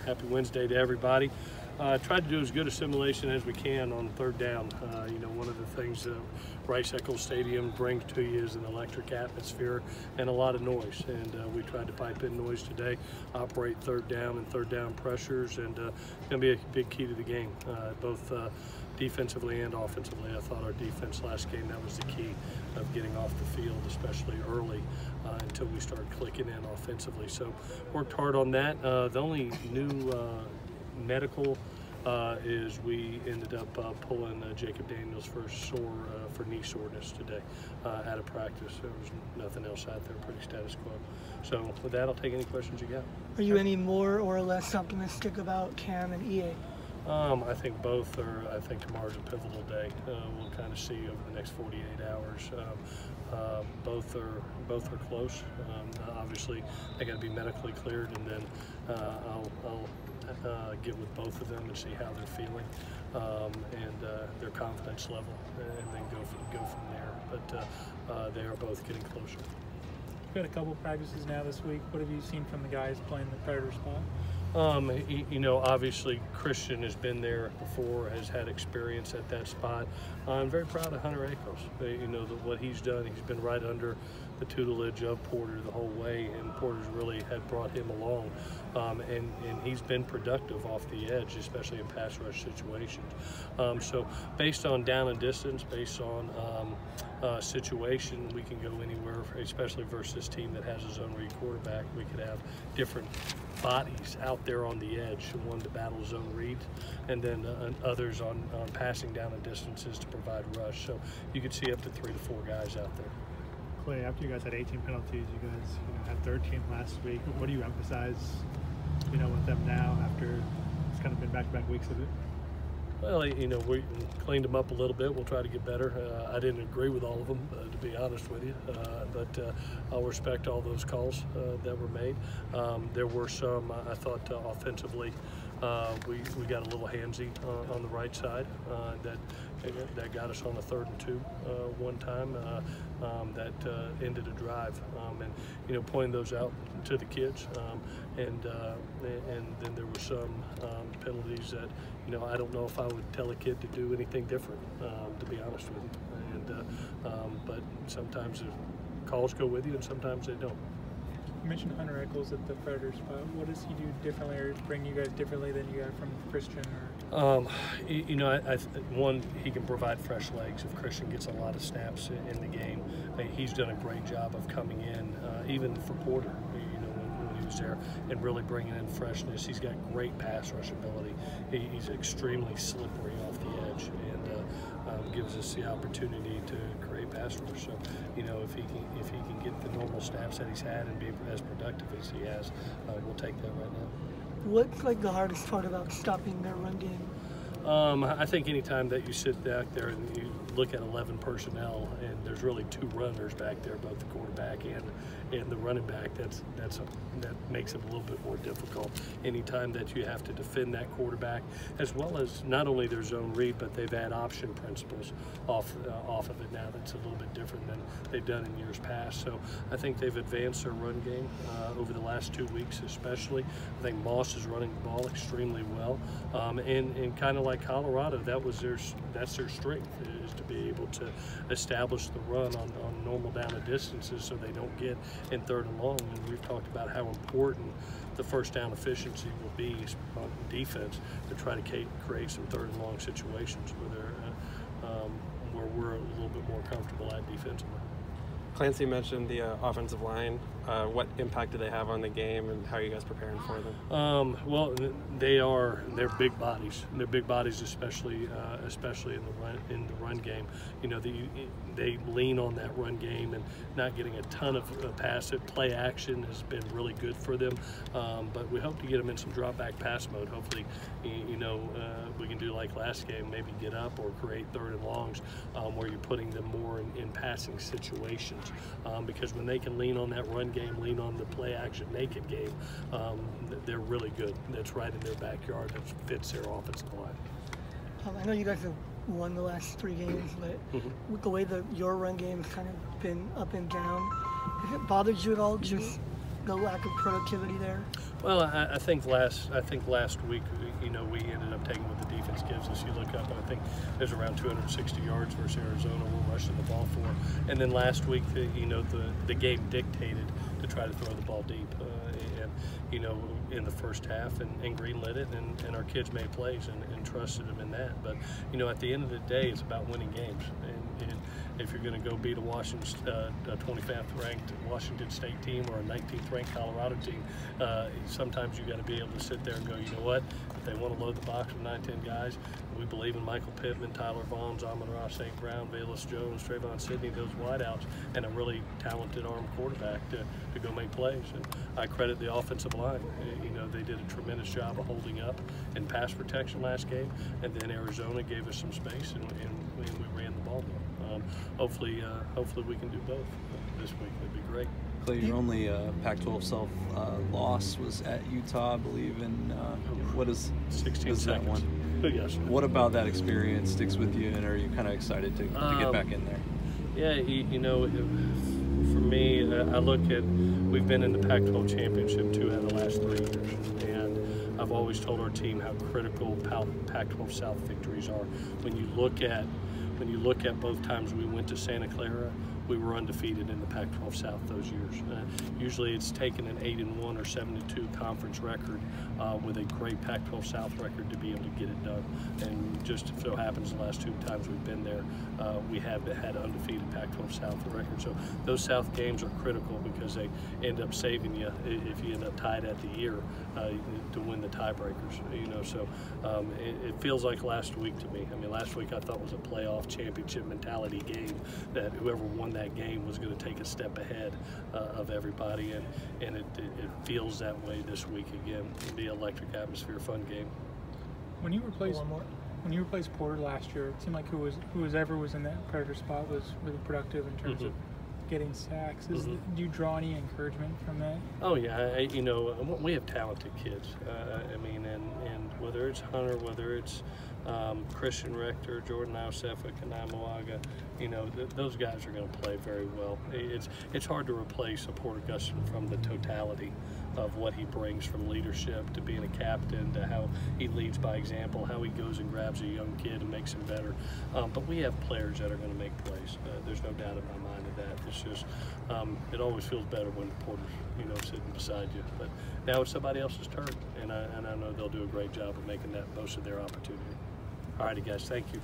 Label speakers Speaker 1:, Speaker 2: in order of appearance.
Speaker 1: Happy Wednesday to everybody. Tried to do as good a simulation as we can on third down. One of the things Rice-Eccles Stadium brings to you is an electric atmosphere and a lot of noise. And we tried to pipe in noise today, operate third down and third down pressures, and it's going to be a big key to the game, both defensively and offensively. I thought our defense last game, that was the key of getting off the field, especially early, until we started clicking in offensively. So worked hard on that. The only new medical is we ended up pulling Jacob Daniels for knee soreness today out of practice. There was nothing else out there, pretty status quo. So with that, I'll take any questions you got.
Speaker 2: Are you any more or less optimistic about Cam and EA?
Speaker 1: I think both are. I think tomorrow's a pivotal day. We'll kind of see over the next 48 hours. Both are close. Obviously, they got to be medically cleared, and then I'll get with both of them and see how they're feeling and their confidence level, and then go from there. But they are both getting closer.
Speaker 3: We've had a couple practices now this week. What have you seen from the guys playing the Predator spot?
Speaker 1: Obviously Christian has been there before, has had experience at that spot. I'm very proud of Hunter Akos. What he's done, he's been right under the tutelage of Porter the whole way, and Porter's really had brought him along. And he's been productive off the edge, especially in pass rush situations. So based on down and distance, based on situation, we can go anywhere, especially versus this team that has a zone read quarterback. We could have different bodies out there on the edge, one to battle zone reads, and then others on passing down and distances to provide rush. So you could see up to 3 to 4 guys out there.
Speaker 4: Clay, after you guys had 18 penalties, you guys had 13 last week. What do you emphasize, with them now after it's kind of been back-to-back weeks of it?
Speaker 1: Well, we cleaned them up a little bit. We'll try to get better. I didn't agree with all of them, to be honest with you, but I'll respect all those calls that were made. There were some, I thought, offensively, we got a little handsy on the right side that got us on a 3rd and 2 one time that ended a drive, and pointing those out to the kids, and then there were some penalties that I don't know if I would tell a kid to do anything different, to be honest with you, but sometimes the calls go with you and sometimes they don't.
Speaker 3: You mentioned Hunter Akos at the Predator spot. What does he do differently, or bring you guys differently than you got from Christian?
Speaker 1: One, he can provide fresh legs. If Christian gets a lot of snaps in the game, he's done a great job of coming in, even for Porter. When he was there, and really bringing in freshness. He's got great pass rush ability. He's extremely slippery off the edge, and gives us the opportunity to create pass rush. So, if he can get the normal snaps that he's had and be as productive as he has, we'll take that right now.
Speaker 2: What's the hardest part about stopping their run game?
Speaker 1: I think anytime that you sit back there and you look at 11 personnel and there's really 2 runners back there, both the quarterback and the running back, that makes it a little bit more difficult. Anytime that you have to defend that quarterback, as well as not only their zone read, but they've had option principles off of it now. That's a little bit different than they've done in years past. So I think they've advanced their run game over the last 2 weeks, especially. I think Moss is running the ball extremely well, and kind of like Colorado, that's their strength, is to be able to establish the run on normal down and distances so they don't get in 3rd and long. And we've talked about how important the first down efficiency will be on defense to try to create some 3rd and long situations where we're a little bit more comfortable at defensively.
Speaker 5: Clancy mentioned the offensive line. What impact do they have on the game, and how are you guys preparing for them?
Speaker 1: Well, they're big bodies. They're big bodies, especially in the run game. They lean on that run game, and not getting a ton of passive play action has been really good for them. But we hope to get them in some drop back pass mode. Hopefully, we can do like last game, maybe get up or create 3rd and longs where you're putting them more in passing situations. Because when they can lean on that run game, lean on the play action naked game, they're really good. That's right in their backyard. That fits their offensive line.
Speaker 2: I know you guys have won the last 3 games, but with the way that your run game has kind of been up and down, has it bothered you at all, just the lack of productivity there?
Speaker 1: Well, I think last week, you know, we ended up taking what the defense gives us. You look up, and I think there's around 260 yards versus Arizona we're rushing the ball for. And then last week, you know, the game dictated to try to throw the ball deep. And you know, in the first half, and greenlit it, and our kids made plays and trusted them in that. But you know, at the end of the day, it's about winning games. And if you're going to go beat a 25th ranked Washington State team or a 19th ranked Colorado team, sometimes you got to be able to sit there and go, you know what? If they want to load the box with 9-10 guys, we believe in Michael Pittman, Tyler Vaughn, Amon-Ra St. Brown, Velus Jones, Trayvon Sidney, those wideouts, and a really talented armed quarterback to go make plays. And I credit the offensive line. You know, they did a tremendous job of holding up in pass protection last game, and then Arizona gave us some space, and we ran the ball well. Hopefully we can do both this week. That'd be great.
Speaker 6: Clay, your only Pac-12 South loss was at Utah, I believe, and what is
Speaker 1: 16
Speaker 6: is that
Speaker 1: seconds.
Speaker 6: one?
Speaker 1: Yes.
Speaker 6: What about that experience sticks with you, and are you kind of excited to get back in there?
Speaker 1: Yeah, you know, for me, I look at, we've been in the Pac-12 championship 2 out of the last 3 years, and I've always told our team how critical Pac-12 South victories are. When you look at both times we went to Santa Clara, we were undefeated in the Pac-12 South those years. Usually it's taken an 8-1 or 7-2 conference record with a great Pac-12 South record to be able to get it done. And just so happens the last 2 times we've been there, we have had undefeated Pac-12 South record. So those South games are critical because they end up saving you if you end up tied at the year to win the tiebreakers. You know, so it feels like last week to me. I mean, last week I thought was a playoff championship mentality game that whoever won that game was going to take a step ahead of everybody, and it feels that way this week again. It'll be an electric atmosphere, fun game.
Speaker 3: When you replaced Porter last year, it seemed like whoever was in that Predator spot was really productive in terms of getting sacks. Do you draw any encouragement from that?
Speaker 1: Oh yeah, you know, we have talented kids. I mean, and whether it's Hunter, whether it's Christian Rector, Jordan Ausefa, Kanai Moaga, you know, those guys are going to play very well. It's hard to replace a Porter Gustin from the totality of what he brings, from leadership to being a captain to how he leads by example, how he goes and grabs a young kid and makes him better. But we have players that are going to make plays. There's no doubt in my mind of that. It's just, it always feels better when Porter's, you know, sitting beside you. But now it's somebody else's turn, and I know they'll do a great job of making that most of their opportunity. All righty, guys, thank you.